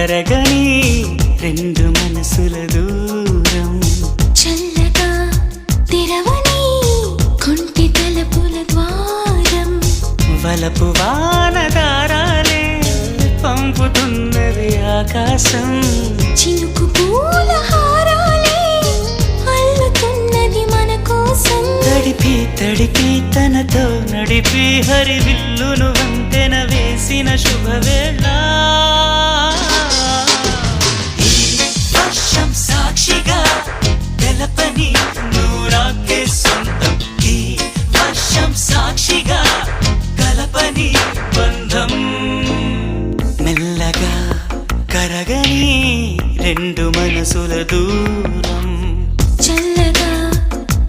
కరగని రెండు మనసుల దూరం చల్లగా తెరవని కొంటి తలుపుల ద్వారం వలపు వానదారాలే పంపుతున్నది ఆకాశం చినుకు పూల హారాలే అల్లుతున్నది మన కోసం తడిపి తడిపి తనతో నడిపి హరివిల్లును వంతెన వేసిన శుభవేళ ఈ వర్షం సాక్షిగా తెలపని నూరాకే సొంతం ఈ వర్షం సాక్షిగా కలపని బంధం మెల్లగా కరగని రెండు మనసుల దూరం చల్లగా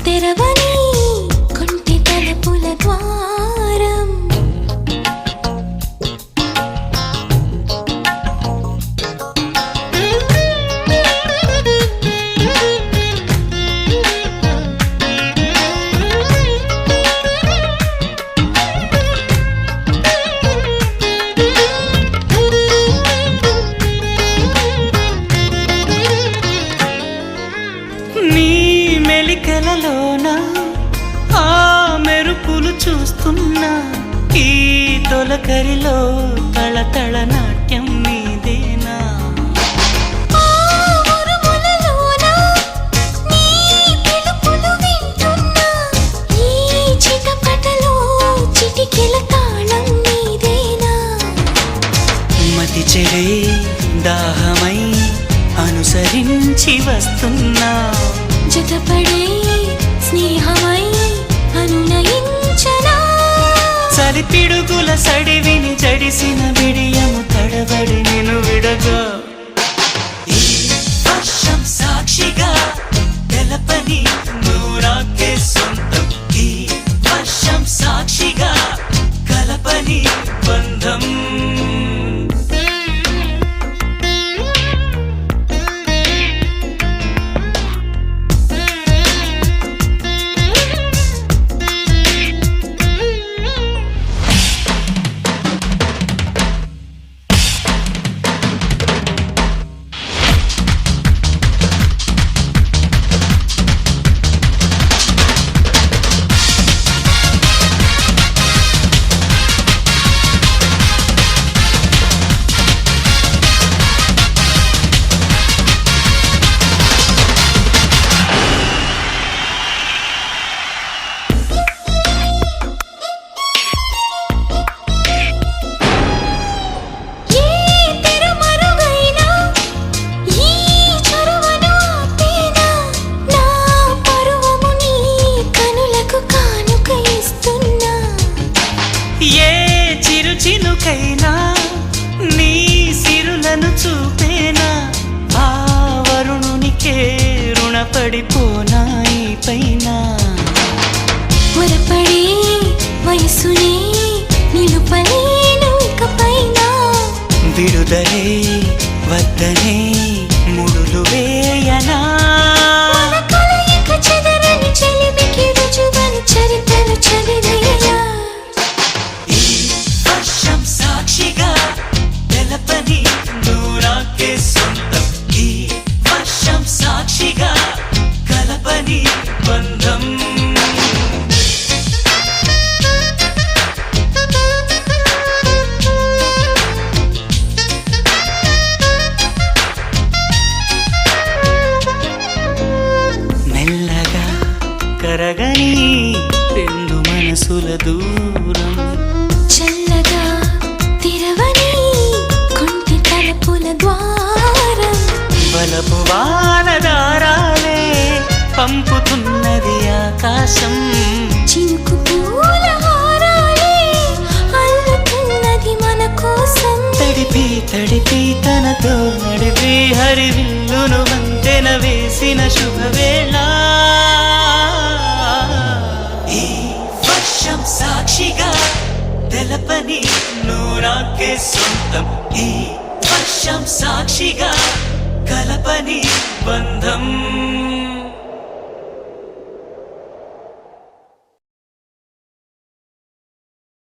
తెరవని కొంటి తలుపుల ద్వారం నీ మెలికలలోన ఆ మెరుపులు చూస్తున్నా ఈ తొలకరిలో తళతళ నాట్యం నీదేనా ఆ ఉరుములలోన నీ పిలుపులు వింటున్నా ఈ చిటపటలో చిటికెల తాళం నీదేనా మతి చెడే దాహమై అనుసరించి వస్తున్నా జతపడే స్నేహమై అనునయించనా చలి పిడుగుల సడివిని జడిసిన బిడియము తడబడి నిన్ను విడగా ఈ వర్షం సాక్షిగా తెలపని నూరాకే సొంతం ఈ వర్షం సాక్షిగా కలపని బంధం ఏ చిరు చినుకైనా నీ సిరులను చూపేనా ఆ వరుణునికే రుణపడిపోనా ఈ పైన త్వరపడే వయసునే నిలుపలేను ఇకపైన విడుదలే వద్దనే ముడులు వేయనా మన కలయిక చెదరని చెలిమికి రుజువని చరిత్రను చదివేలా ఈ వర్షం సాక్షిగా తెలపని నూరాకే సొంతం ఈ వర్షం సాక్షిగా కలపని బంధం మెల్లగా కరగని రెండు మనసుల దూరం చల్లగా తెరవని కొంటి తలుపుల ద్వారం వలపు వానదారాలే పంపుతున్నది ఆకాశం చినుకు పూల హారాలే అల్లుతున్నది మన కోసం తడిపి తడిపి తనతో నడిపి హరివిల్లును వంతెన వేసిన శుభవేళ ఈ వర్షం సాక్షిగా తెలపని నూరాకే సొంతం ఈ వర్షం సాక్షిగా కలపని బంధం